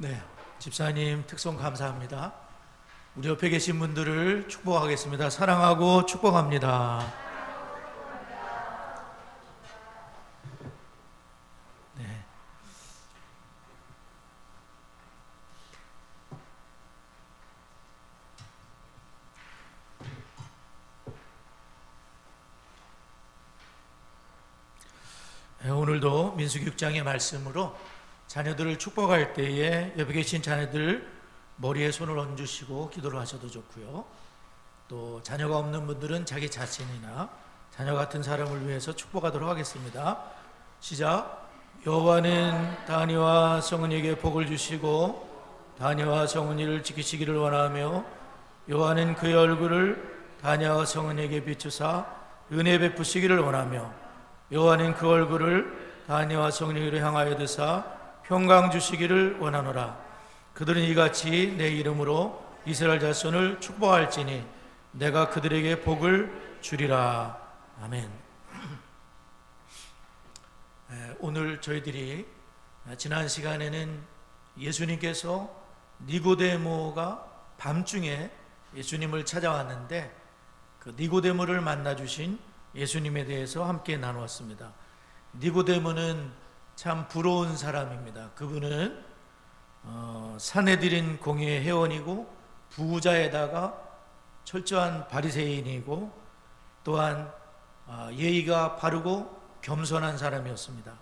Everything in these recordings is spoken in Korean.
네, 집사님 특송 감사합니다. 우리 옆에 계신 분들을 축복하겠습니다. 사랑하고 축복합니다. 네. 네, 오늘도 민수기 6장의 말씀으로 자녀들을 축복할 때에 옆에 계신 자녀들 머리에 손을 얹으시고 기도를 하셔도 좋고요. 또 자녀가 없는 분들은 자기 자신이나 자녀 같은 사람을 위해서 축복하도록 하겠습니다. 시작. 여호와는 다니와 성은이에게 복을 주시고 다니와 성은이를 지키시기를 원하며 여호와는 그의 얼굴을 다니와 성은이에게 비추사 은혜 베푸시기를 원하며 여호와는 그 얼굴을 다니와 성은이를 향하여 드사 평강 주시기를 원하노라. 그들은 이같이 내 이름으로 이스라엘 자손을 축복할지니 내가 그들에게 복을 주리라. 아멘. 오늘 저희들이 지난 시간에는 예수님께서 니고데모가 밤중에 예수님을 찾아왔는데 그 니고데모를 만나 주신 예수님에 대해서 함께 나누었습니다. 니고데모는 참 부러운 사람입니다. 그분은 산헤드린 공회의 회원이고 부자에다가 철저한 바리새인이고 또한 예의가 바르고 겸손한 사람이었습니다.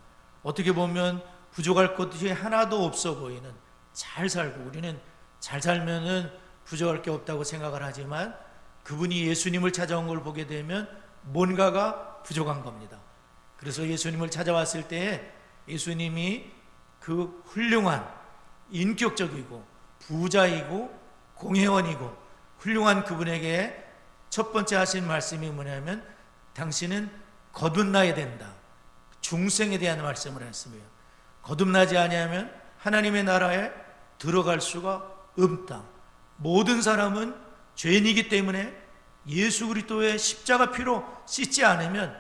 어떻게 보면 부족할 것이 하나도 없어 보이는, 잘 살고, 우리는 잘 살면은 부족할 게 없다고 생각을 하지만 그분이 예수님을 찾아온 걸 보게 되면 뭔가가 부족한 겁니다. 그래서 예수님을 찾아왔을 때에 예수님이 그 훌륭한, 인격적이고 부자이고 공회원이고 훌륭한 그분에게 첫 번째 하신 말씀이 뭐냐면 당신은 거듭나야 된다. 중생에 대한 말씀을 했습니다. 거듭나지 아니하면 하나님의 나라에 들어갈 수가 없다. 모든 사람은 죄인이기 때문에 예수 그리스도의 십자가 피로 씻지 않으면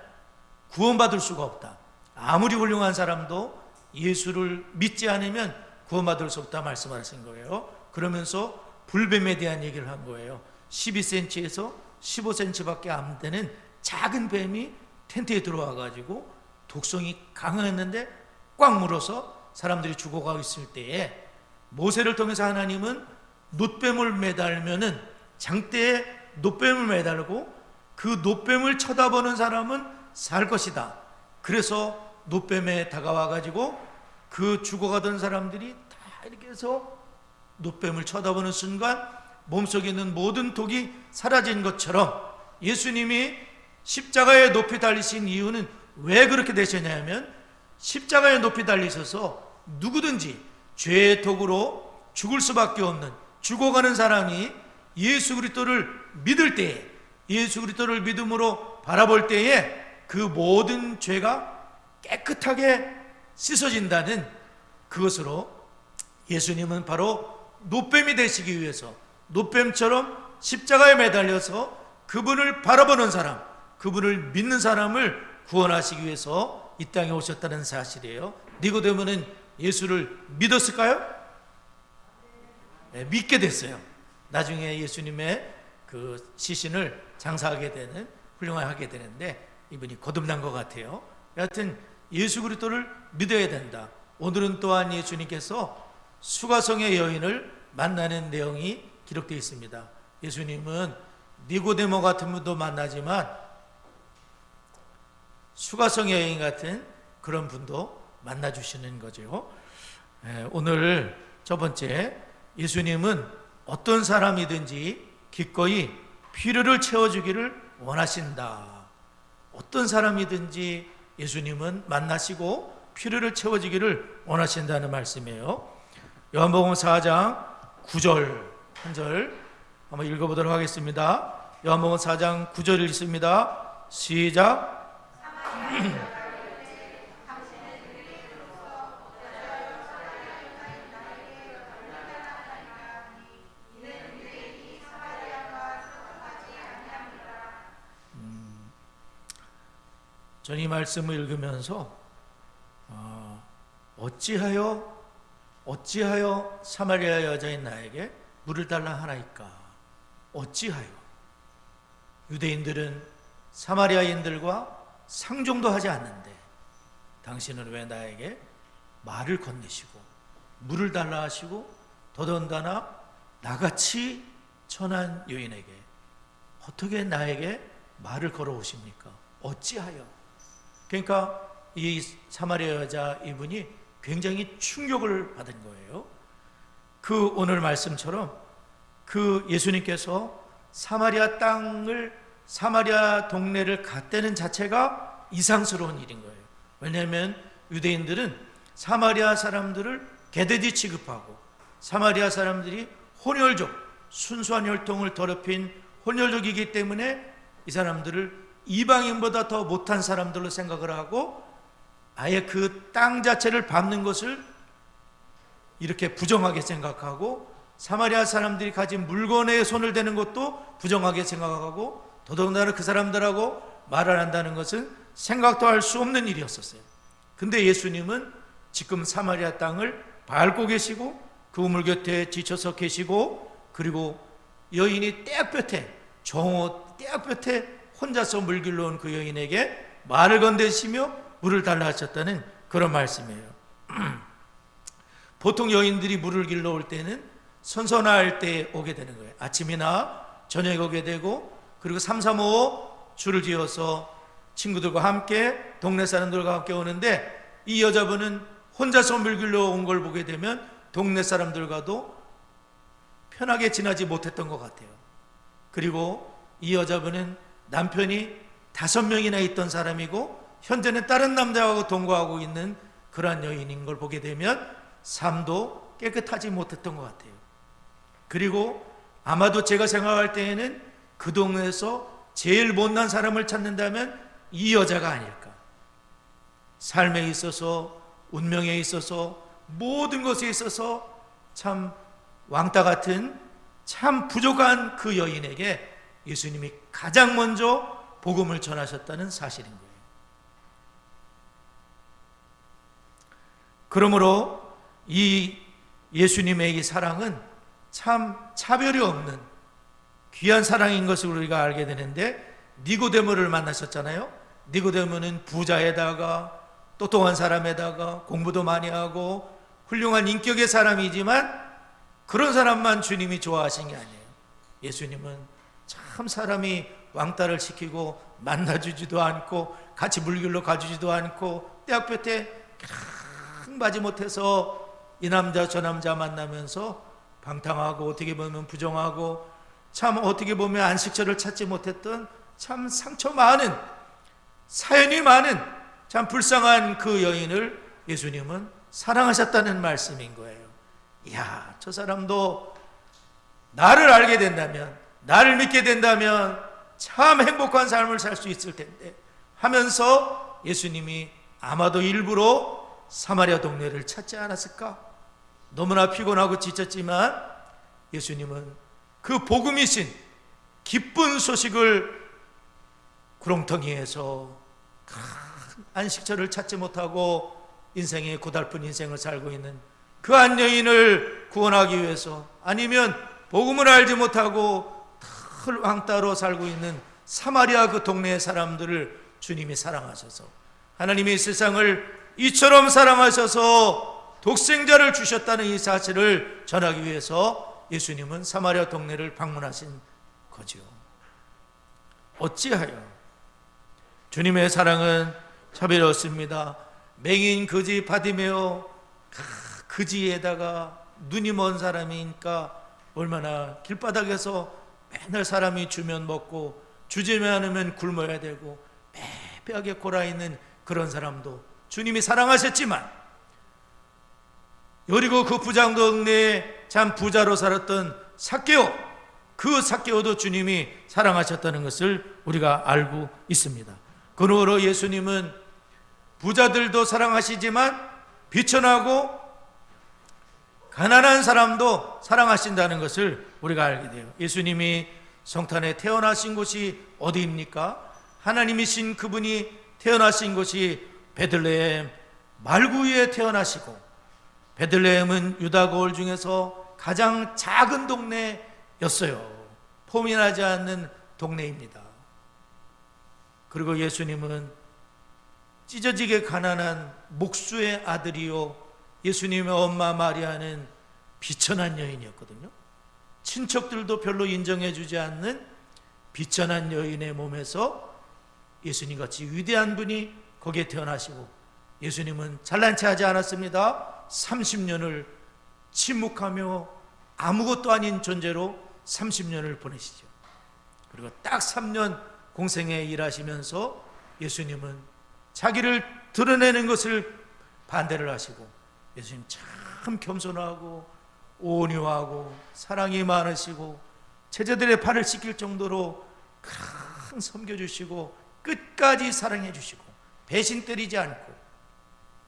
구원받을 수가 없다. 아무리 훌륭한 사람도 예수를 믿지 않으면 구원받을 수 없다 말씀하신 거예요. 그러면서 불뱀에 대한 얘기를 한 거예요. 12cm에서 15cm밖에 안 되는 작은 뱀이 텐트에 들어와 가지고 독성이 강했는데 꽉 물어서 사람들이 죽어가고 있을 때에 모세를 통해서 하나님은 놋뱀을 매달면은 장대에 놋뱀을 매달고 그 놋뱀을 쳐다보는 사람은 살 것이다. 그래서 놋뱀에 다가와 가지고 그 죽어가던 사람들이 다 이렇게 해서 놋뱀을 쳐다보는 순간 몸속에 있는 모든 독이 사라진 것처럼 예수님이 십자가에 높이 달리신 이유는 왜 그렇게 되셨냐면 십자가에 높이 달리셔서 누구든지 죄의 독으로 죽을 수밖에 없는 죽어가는 사람이 예수 그리스도를 믿을 때에, 예수 그리스도를 믿음으로 바라볼 때에 그 모든 죄가 깨끗하게 씻어진다는 그것으로 예수님은 바로 놋뱀이 되시기 위해서 놋뱀처럼 십자가에 매달려서 그분을 바라보는 사람, 그분을 믿는 사람을 구원하시기 위해서 이 땅에 오셨다는 사실이에요. 니고데모는 예수를 믿었을까요? 네, 믿게 됐어요. 나중에 예수님의 그 시신을 장사하게 되는, 훌륭하게 되는데 이분이 거듭난 것 같아요. 여하튼 예수 그리스도를 믿어야 된다. 오늘은 또한 예수님께서 수가성의 여인을 만나는 내용이 기록되어 있습니다. 예수님은 니고데모 같은 분도 만나지만 수가성의 여인 같은 그런 분도 만나주시는 거죠. 오늘 첫 번째, 예수님은 어떤 사람이든지 기꺼이 필요를 채워주기를 원하신다. 어떤 사람이든지 예수님은 만나시고 필요를 채워주기를 원하신다는 말씀이에요. 요한복음 4장 9절 한 절 한번 읽어보도록 하겠습니다. 요한복음 4장 9절 읽습니다. 시작. 저는 이 말씀을 읽으면서 어찌하여 어찌하여 사마리아 여자인 나에게 물을 달라 하나이까? 어찌하여? 유대인들은 사마리아인들과 상종도 하지 않는데 당신은 왜 나에게 말을 건네시고 물을 달라 하시고 더더군다나 나같이 천한 여인에게 어떻게 나에게 말을 걸어오십니까? 어찌하여? 그러니까 이 사마리아 여자 이분이 굉장히 충격을 받은 거예요. 그 오늘 말씀처럼 그 예수님께서 사마리아 땅을, 사마리아 동네를 갔다는 자체가 이상스러운 일인 거예요. 왜냐하면 유대인들은 사마리아 사람들을 개돼지 취급하고 사마리아 사람들이 혼혈족, 순수한 혈통을 더럽힌 혼혈족이기 때문에 이 사람들을 이방인보다 더 못한 사람들로 생각을 하고 아예 그 땅 자체를 밟는 것을 이렇게 부정하게 생각하고 사마리아 사람들이 가진 물건에 손을 대는 것도 부정하게 생각하고 더더군다나 그 사람들하고 말을 한다는 것은 생각도 할 수 없는 일이었었어요. 근데 예수님은 지금 사마리아 땅을 밟고 계시고 그 우물 곁에 지쳐서 계시고 그리고 여인이 떼약볕에 정오 떼약볕에 혼자서 물 길러 온 그 여인에게 말을 건네시며 물을 달라 하셨다는 그런 말씀이에요. 보통 여인들이 물을 길러 올 때는 선선할 때 오게 되는 거예요. 아침이나 저녁에 오게 되고 그리고 3, 4, 5 줄을 지어서 친구들과 함께 동네 사람들과 함께 오는데 이 여자분은 혼자서 물 길러 온 걸 보게 되면 동네 사람들과도 편하게 지나지 못했던 것 같아요. 그리고 이 여자분은 남편이 5명이나 있던 사람이고 현재는 다른 남자하고 동거하고 있는 그러한 여인인 걸 보게 되면 삶도 깨끗하지 못했던 것 같아요. 그리고 아마도 제가 생각할 때에는 그 동네에서 제일 못난 사람을 찾는다면 이 여자가 아닐까. 삶에 있어서, 운명에 있어서, 모든 것에 있어서 참 왕따 같은 참 부족한 그 여인에게 예수님이 가장 먼저 복음을 전하셨다는 사실인 거예요. 그러므로 이 예수님의 이 사랑은 참 차별이 없는 귀한 사랑인 것을 우리가 알게 되는데 니고데모를 만나셨잖아요. 니고데모는 부자에다가 똑똑한 사람에다가 공부도 많이 하고 훌륭한 인격의 사람이지만 그런 사람만 주님이 좋아하신 게 아니에요. 예수님은 참 사람이 왕따를 시키고 만나주지도 않고 같이 물길로 가주지도 않고 떼약볕에 마지 못해서 이 남자 저 남자 만나면서 방탕하고 어떻게 보면 부정하고 참 어떻게 보면 안식처를 찾지 못했던 참 상처 많은 사연이 많은 참 불쌍한 그 여인을 예수님은 사랑하셨다는 말씀인 거예요. 이야, 저 사람도 나를 알게 된다면, 나를 믿게 된다면 참 행복한 삶을 살 수 있을 텐데 하면서 예수님이 아마도 일부러 사마리아 동네를 찾지 않았을까? 너무나 피곤하고 지쳤지만 예수님은 그 복음이신 기쁜 소식을 구렁텅이에서 큰 안식처를 찾지 못하고 인생의 고달픈 인생을 살고 있는 그 한 여인을 구원하기 위해서 아니면 복음을 알지 못하고 늘 왕따로 살고 있는 사마리아 그 동네의 사람들을 주님이 사랑하셔서 하나님이 세상을 이처럼 사랑하셔서 독생자를 주셨다는 이 사실을 전하기 위해서 예수님은 사마리아 동네를 방문하신 거죠. 어찌하여 주님의 사랑은 차별이 없습니다. 맹인 거지 바디메오 거지에다가 눈이 먼 사람이니까 얼마나 길바닥에서 맨날 사람이 주면 먹고 주지면 않으면 굶어야 되고 빼빼하게 골아있는 그런 사람도 주님이 사랑하셨지만 여리고 그 부장 동네에 참 부자로 살았던 삭개오, 그 삭개오도 주님이 사랑하셨다는 것을 우리가 알고 있습니다. 그러므로 예수님은 부자들도 사랑하시지만 비천하고 가난한 사람도 사랑하신다는 것을 우리가 알게 돼요. 예수님이 성탄에 태어나신 곳이 어디입니까? 하나님이신 그분이 태어나신 곳이 베들레헴 말구유에 태어나시고 베들레헴은 유다 거울 중에서 가장 작은 동네였어요. 포민하지 않는 동네입니다. 그리고 예수님은 찢어지게 가난한 목수의 아들이요, 예수님의 엄마 마리아는 비천한 여인이었거든요. 친척들도 별로 인정해 주지 않는 비천한 여인의 몸에서 예수님같이 위대한 분이 거기에 태어나시고, 예수님은 잘난 체 하지 않았습니다. 30년을 침묵하며 아무것도 아닌 존재로 30년을 보내시죠. 그리고 딱 3년 공생에 일하시면서 예수님은 자기를 드러내는 것을 반대를 하시고, 예수님 참 겸손하고 온유하고 사랑이 많으시고 제자들의 발을 씻길 정도로 큰 섬겨주시고 끝까지 사랑해 주시고 배신 때리지 않고,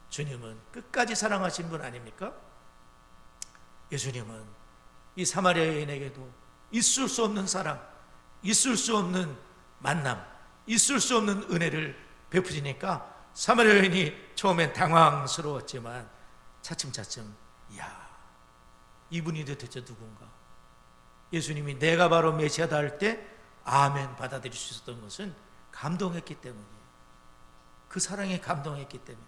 주님은 끝까지 사랑하신 분 아닙니까? 예수님은 이 사마리아 여인에게도 있을 수 없는 사랑, 있을 수 없는 만남, 있을 수 없는 은혜를 베푸시니까 사마리아 여인이 처음엔 당황스러웠지만 차츰차츰, 이야, 이분이 도대체 누군가? 예수님이 내가 바로 메시아다 할 때 아멘 받아들일 수 있었던 것은 감동했기 때문이에요. 그 사랑에 감동했기 때문에.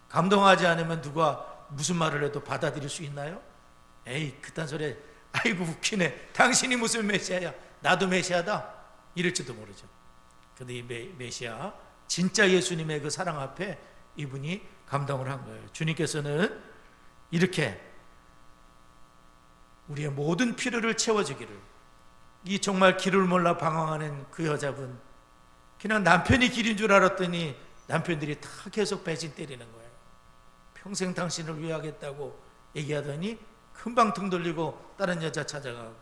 감동하지 않으면 누가 무슨 말을 해도 받아들일 수 있나요? 에이, 그딴 소리, 아이고 웃기네, 당신이 무슨 메시아야, 나도 메시아다, 이럴지도 모르죠. 근데 이 메시아, 진짜 예수님의 그 사랑 앞에 이분이 감동을 한 거예요. 주님께서는 이렇게 우리의 모든 필요를 채워주기를, 이 정말 길을 몰라 방황하는 그 여자분, 그냥 남편이 길인 줄 알았더니 남편들이 다 계속 배신 때리는 거예요. 평생 당신을 위하겠다고 얘기하더니 금방 등 돌리고 다른 여자 찾아가고,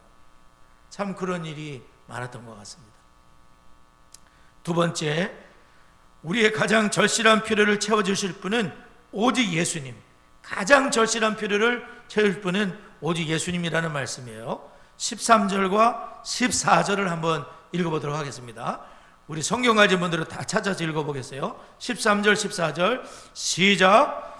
참 그런 일이 많았던 것 같습니다. 두 번째, 우리의 가장 절실한 필요를 채워주실 분은 오직 예수님. 가장 절실한 필요를 채울 분은 오직 예수님이라는 말씀이에요. 13절과 14절을 한번 읽어보도록 하겠습니다. 우리 성경 가진 분들은 다 찾아서 읽어보겠어요. 13절 14절 시작.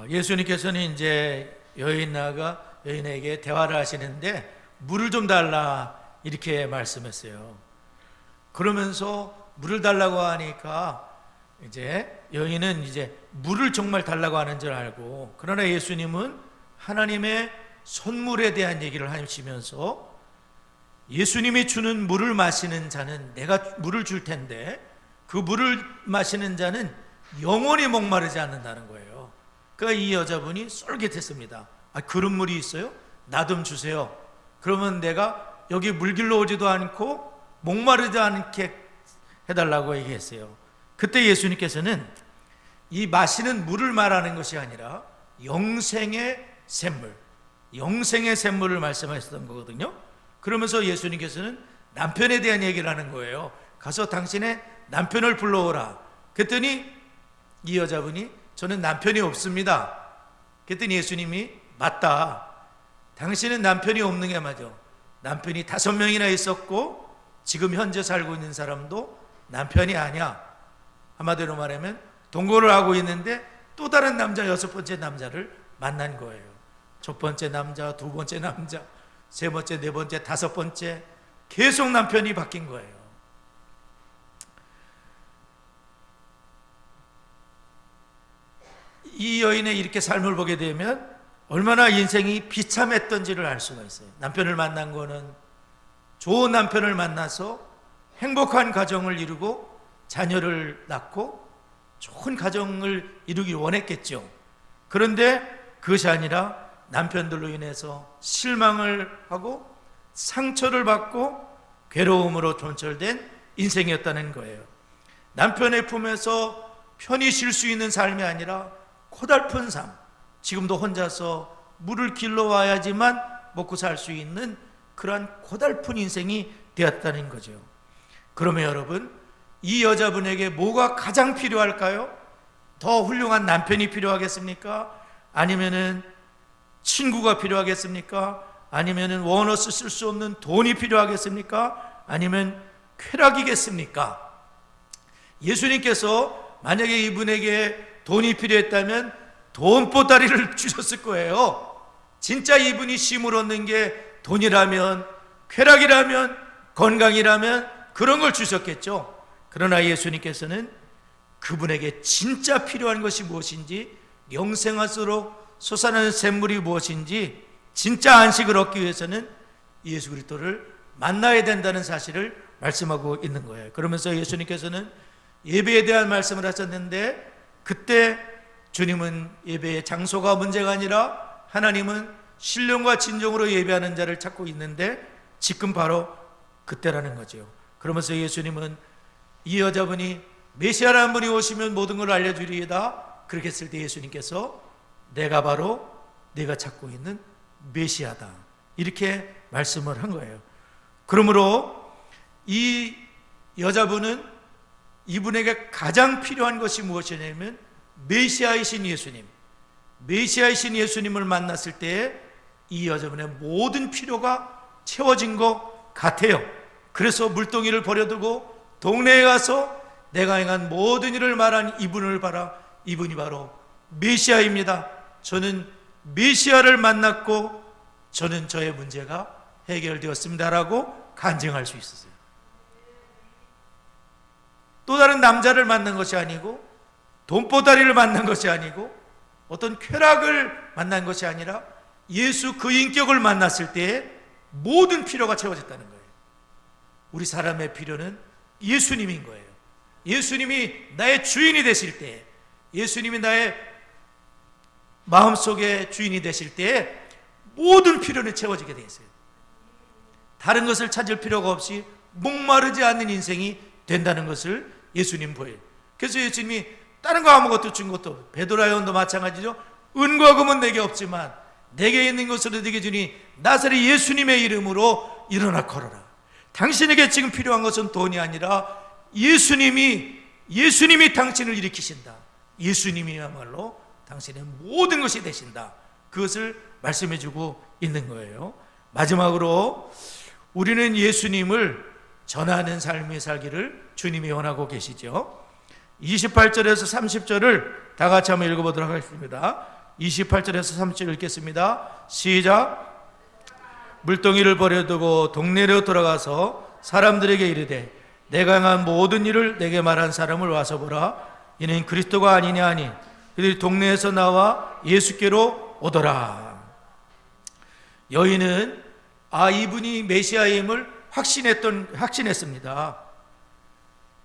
예수님께서는 이제 여인에게 대화를 하시는데 물을 좀 달라 이렇게 말씀했어요. 그러면서 물을 달라고 하니까 이제 여인은 이제 물을 정말 달라고 하는 줄 알고, 그러나 예수님은 하나님의 선물에 대한 얘기를 하시면서 예수님이 주는 물을 마시는 자는 내가 물을 줄 텐데 그 물을 마시는 자는 영원히 목마르지 않는다는 거예요. 그러니까 이 여자분이 쏠깃했습니다. 아, 그런 물이 있어요? 나 좀 주세요. 그러면 내가 여기 물길로 오지도 않고 목마르지 않게 해달라고 얘기했어요. 그때 예수님께서는 이 마시는 물을 말하는 것이 아니라 영생의 샘물, 영생의 샘물을 말씀하셨던 거거든요. 그러면서 예수님께서는 남편에 대한 얘기를 하는 거예요. 가서 당신의 남편을 불러오라. 그랬더니 이 여자분이 저는 남편이 없습니다. 그랬더니 예수님이 맞다. 당신은 남편이 없는 게 맞아. 남편이 5명이나 있었고 지금 현재 살고 있는 사람도 남편이 아니야. 한마디로 말하면 동거를 하고 있는데 또 다른 남자 6번째 남자를 만난 거예요. 첫 번째 남자, 두 번째 남자, 세 번째, 네 번째, 5번째 계속 남편이 바뀐 거예요. 이 여인의 이렇게 삶을 보게 되면 얼마나 인생이 비참했던지를 알 수가 있어요. 남편을 만난 거는 좋은 남편을 만나서 행복한 가정을 이루고 자녀를 낳고 좋은 가정을 이루기 원했겠죠. 그런데 그것이 아니라 남편들로 인해서 실망을 하고 상처를 받고 괴로움으로 존철된 인생이었다는 거예요. 남편의 품에서 편히 쉴 수 있는 삶이 아니라 고달픈 삶, 지금도 혼자서 물을 길러 와야지만 먹고 살 수 있는 그러한 고달픈 인생이 되었다는 거죠. 그러면 여러분, 이 여자분에게 뭐가 가장 필요할까요? 더 훌륭한 남편이 필요하겠습니까? 아니면은 친구가 필요하겠습니까? 아니면은 원어스 쓸 수 없는 돈이 필요하겠습니까? 아니면 쾌락이겠습니까? 예수님께서 만약에 이분에게 돈이 필요했다면 돈보따리를 주셨을 거예요. 진짜 이분이 쉼을 얻는 게 돈이라면, 쾌락이라면, 건강이라면 그런 걸 주셨겠죠. 그러나 예수님께서는 그분에게 진짜 필요한 것이 무엇인지, 영생하도록 솟아나는 샘물이 무엇인지, 진짜 안식을 얻기 위해서는 예수 그리스도를 만나야 된다는 사실을 말씀하고 있는 거예요. 그러면서 예수님께서는 예배에 대한 말씀을 하셨는데, 그때 주님은 예배의 장소가 문제가 아니라 하나님은 신령과 진정으로 예배하는 자를 찾고 있는데, 지금 바로 그때라는 거죠. 그러면서 예수님은 이 여자분이 메시아라는 분이 오시면 모든 걸 알려주리이다, 그렇게 했을 때 예수님께서 내가 바로 네가 찾고 있는 메시아다, 이렇게 말씀을 한 거예요. 그러므로 이 여자분은 이분에게 가장 필요한 것이 무엇이냐면 메시아이신 예수님, 메시아이신 예수님을 만났을 때 이 여자분의 모든 필요가 채워진 것 같아요. 그래서 물동이를 버려두고 동네에 가서 내가 행한 모든 일을 말한 이분을 봐라, 이분이 바로 메시아입니다. 저는 메시아를 만났고 저는 저의 문제가 해결되었습니다라고 간증할 수 있었어요. 또 다른 남자를 만난 것이 아니고, 돈보따리를 만난 것이 아니고, 어떤 쾌락을 만난 것이 아니라 예수 그 인격을 만났을 때 모든 필요가 채워졌다는 거예요. 우리 사람의 필요는 예수님인 거예요. 예수님이 나의 주인이 되실 때, 예수님이 나의 마음속의 주인이 되실 때 모든 필요는 채워지게 되어 있어요. 다른 것을 찾을 필요가 없이 목마르지 않는 인생이 된다는 것을 예수님 보여요. 그래서 예수님이 다른 거 아무것도 준 것도 없어요. 베드로와 요한도 마찬가지죠. 은과 금은 내게 없지만 내게 있는 것으로 내게 주니 나사렛 예수님의 이름으로 일어나 걸어라. 당신에게 지금 필요한 것은 돈이 아니라 예수님이 당신을 일으키신다. 예수님이야말로 당신의 모든 것이 되신다. 그것을 말씀해주고 있는 거예요. 마지막으로 우리는 예수님을 전하는 삶이 살기를 주님이 원하고 계시죠. 28절에서 30절을 다 같이 한번 읽어보도록 하겠습니다. 28절에서 30절 읽겠습니다. 시작. 물동이를 버려두고 동네로 돌아가서 사람들에게 이르되 내가 행한 모든 일을 내게 말한 사람을 와서 보라. 이는 그리스도가 아니냐 하니 그들이 동네에서 나와 예수께로 오더라. 여인은 이분이 메시아임을 확신했습니다.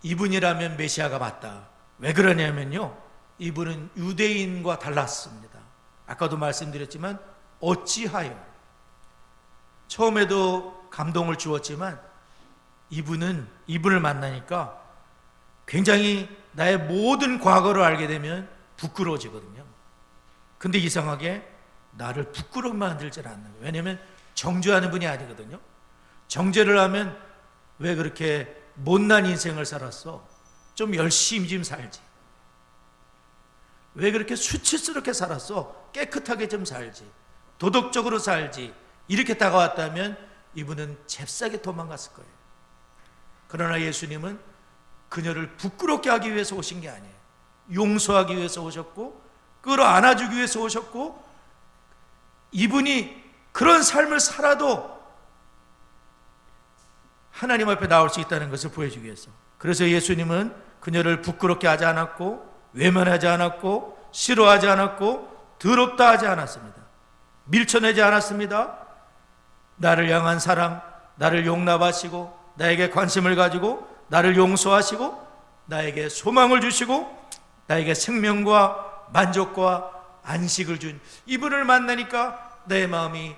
이분이라면 메시아가 맞다. 왜 그러냐면요, 이분은 유대인과 달랐습니다. 아까도 말씀드렸지만 어찌하여, 처음에도 감동을 주었지만 이분을 만나니까 굉장히 나의 모든 과거를 알게 되면 부끄러워지거든요. 근데 이상하게 나를 부끄럽게 만들지 않는 거예요. 왜냐하면 정죄하는 분이 아니거든요. 정죄를 하면 왜 그렇게 못난 인생을 살았어? 좀 열심히 좀 살지. 왜 그렇게 수치스럽게 살았어? 깨끗하게 좀 살지. 도덕적으로 살지. 이렇게 다가왔다면 이분은 잽싸게 도망갔을 거예요. 그러나 예수님은 그녀를 부끄럽게 하기 위해서 오신 게 아니에요. 용서하기 위해서 오셨고, 끌어안아주기 위해서 오셨고, 이분이 그런 삶을 살아도 하나님 앞에 나올 수 있다는 것을 보여주기 위해서. 그래서 예수님은 그녀를 부끄럽게 하지 않았고, 외면하지 않았고, 싫어하지 않았고, 더럽다 하지 않았습니다. 밀쳐내지 않았습니다. 나를 향한 사랑, 나를 용납하시고, 나에게 관심을 가지고, 나를 용서하시고, 나에게 소망을 주시고, 나에게 생명과 만족과 안식을 준 이분을 만나니까 내 마음이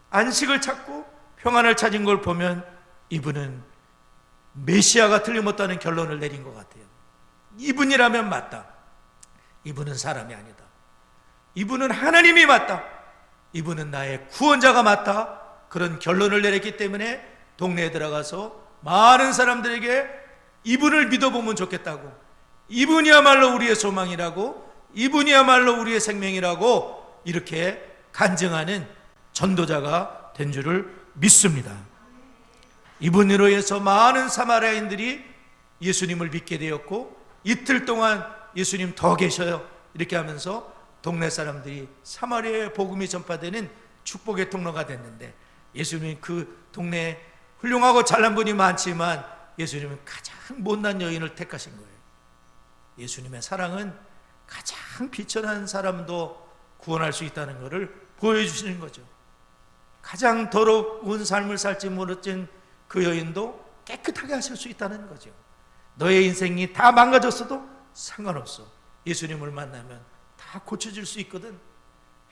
안식을 찾고 평안을 찾은 걸 보면 이분은 메시아가 틀림없다는 결론을 내린 것 같아요. 이분이라면 맞다. 이분은 사람이 아니다. 이분은 하나님이 맞다. 이분은 나의 구원자가 맞다. 그런 결론을 내렸기 때문에 동네에 들어가서 많은 사람들에게 이분을 믿어보면 좋겠다고, 이분이야말로 우리의 소망이라고, 이분이야말로 우리의 생명이라고 이렇게 간증하는 전도자가 된 줄을 믿습니다. 이분으로 해서 많은 사마리아인들이 예수님을 믿게 되었고, 이틀 동안 예수님 더 계셔요 이렇게 하면서 동네 사람들이 사마리아의 복음이 전파되는 축복의 통로가 됐는데, 예수님은 그 동네에 훌륭하고 잘난 분이 많지만 예수님은 가장 못난 여인을 택하신 거예요. 예수님의 사랑은 가장 비천한 사람도 구원할 수 있다는 것을 보여주시는 거죠. 가장 더러운 삶을 살지 못한 그 여인도 깨끗하게 하실 수 있다는 거죠. 너의 인생이 다 망가졌어도 상관없어. 예수님을 만나면 다 고쳐질 수 있거든.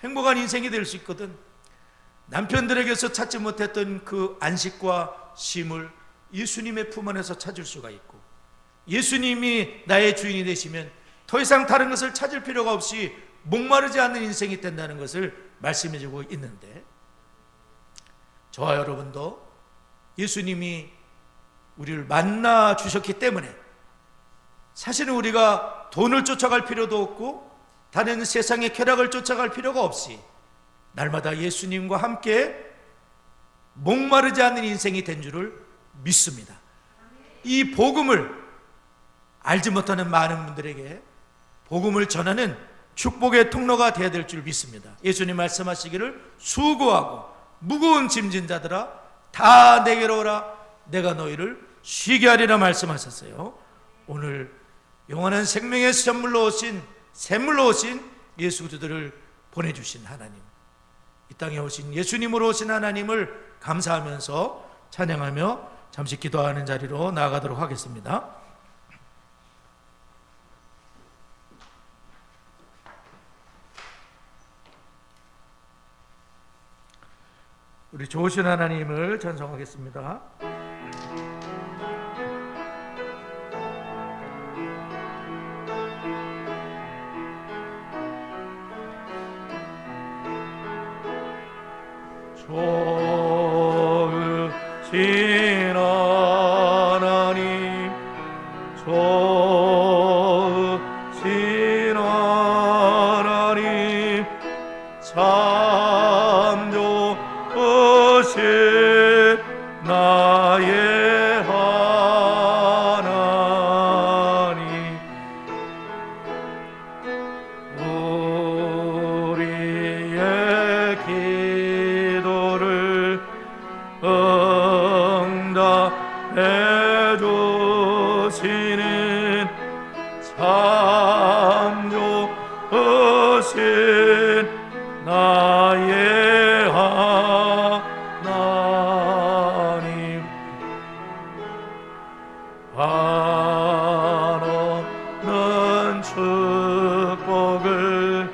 행복한 인생이 될 수 있거든. 남편들에게서 찾지 못했던 그 안식과 쉼을 예수님의 품 안에서 찾을 수가 있고, 예수님이 나의 주인이 되시면 더 이상 다른 것을 찾을 필요가 없이 목마르지 않는 인생이 된다는 것을 말씀해주고 있는데, 저와 여러분도 예수님이 우리를 만나 주셨기 때문에 사실은 우리가 돈을 쫓아갈 필요도 없고 다른 세상의 쾌락을 쫓아갈 필요가 없이 날마다 예수님과 함께 목마르지 않는 인생이 된 줄을 믿습니다. 이 복음을 알지 못하는 많은 분들에게 복음을 전하는 축복의 통로가 되어야 될 줄 믿습니다. 예수님 말씀하시기를 수고하고 무거운 짐진 자들아 다 내게로 오라 내가 너희를 쉬게 하리라 말씀하셨어요. 오늘 영원한 생명의 선물로 오신 샘물로 오신 예수 그리스도를 보내주신 하나님, 이 땅에 오신 예수님으로 오신 하나님을 감사하면서 찬양하며 잠시 기도하는 자리로 나아가도록 하겠습니다. 우리 좋으신 하나님을 찬송하겠습니다. 좋으신 하나님, 좋으신 하나님, 참 좋으신 나의 하나님, 우리의 기도를 응답해 주시는 참 좋으신 나의 하나님, 한없는 축복을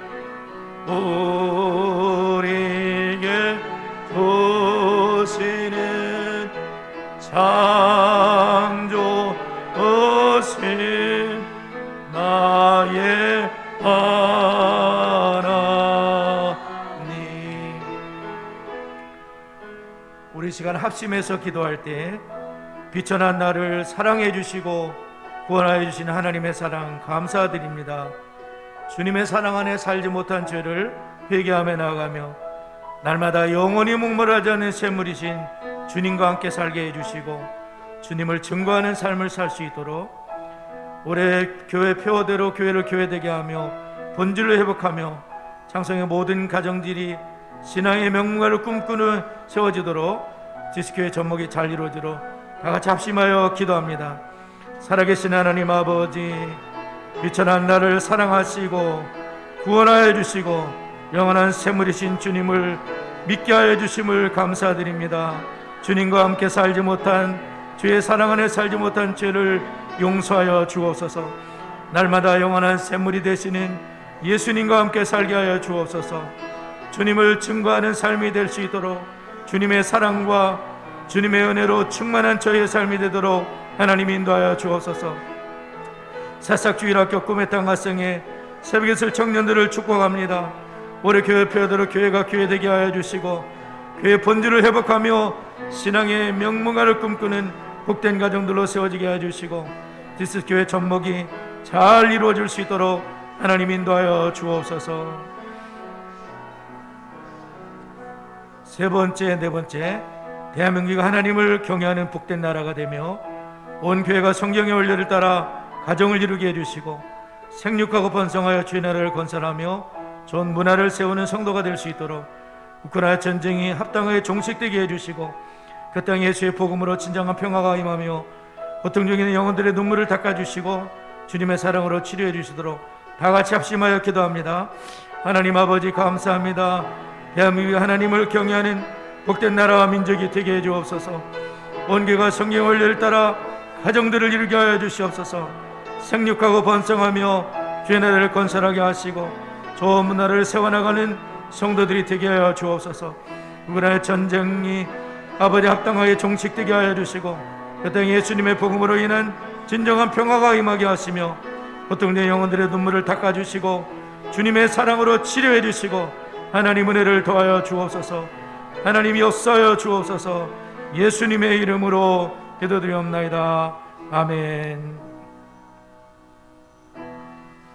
우리에게 주시는 참 좋으신 나의 하나님. 우리 시간 합심해서 기도할 때 비천한 나를 사랑해 주시고 구원하여 주신 하나님의 사랑 감사드립니다. 주님의 사랑 안에 살지 못한 죄를 회개하며 나아가며 날마다 영원히 목마르지 않는 샘물이신 주님과 함께 살게 해주시고 주님을 증거하는 삶을 살 수 있도록 올해 교회 표어대로 교회를 교회되게 하며 본질을 회복하며 창성의 모든 가정들이 신앙의 명문가를 꿈꾸는 세워지도록 지스교회 전목이 잘 이루어지도록 다같이 합심하여 기도합니다. 살아계신 하나님 아버지, 비천한 나를 사랑하시고 구원하여 주시고 영원한 샘물이신 주님을 믿게 하여 주심을 감사드립니다. 주님과 함께 살지 못한 주의 사랑 안에 살지 못한 죄를 용서하여 주옵소서. 날마다 영원한 샘물이 되시는 예수님과 함께 살게 하여 주옵소서. 주님을 증거하는 삶이 될 수 있도록 주님의 사랑과 주님의 은혜로 충만한 저희의 삶이 되도록 하나님 인도하여 주옵소서. 새싹주일학교 꿈의 땅 가정에 새벽에 있을 청년들을 축복합니다. 올해 교회 표어대로 교회가 교회되게 하여 주시고 교회 본질을 회복하며 신앙의 명문가를 꿈꾸는 복된 가정들로 세워지게 하여 주시고 디스교회 접목이 잘 이루어질 수 있도록 하나님 인도하여 주옵소서. 세 번째, 네 번째, 대한민국이 하나님을 경외하는 복된 나라가 되며 온 교회가 성경의 원리를 따라 가정을 이루게 해주시고 생육하고 번성하여 주의 나라를 건설하며 좋은 문화를 세우는 성도가 될 수 있도록 우크라이나 전쟁이 합당하게 종식되게 해주시고 그 땅에 예수의 복음으로 진정한 평화가 임하며 고통 중에 있는 영혼들의 눈물을 닦아주시고 주님의 사랑으로 치료해 주시도록 다 같이 합심하여 기도합니다. 하나님 아버지 감사합니다. 대한민국이 하나님을 경외하는 복된 나라와 민족이 되게 해 주옵소서. 온 교회가 성경 원리를 따라 가정들을 이루게 하여 주시옵소서. 생육하고 번성하며 주의 나라를 건설하게 하시고 좋은 문화를 세워나가는 성도들이 되게 하여 주옵소서. 우크라이나 전쟁이 아버지 합당하게 종식되게 하여 주시고 그 땅에 예수님의 복음으로 인한 진정한 평화가 임하게 하시며 고통된 영혼들의 눈물을 닦아주시고 주님의 사랑으로 치료해 주시고 하나님 은혜를 더하여 주옵소서. 하나님이 역사하여 주옵소서. 예수님의 이름으로 기도드리옵나이다. 아멘.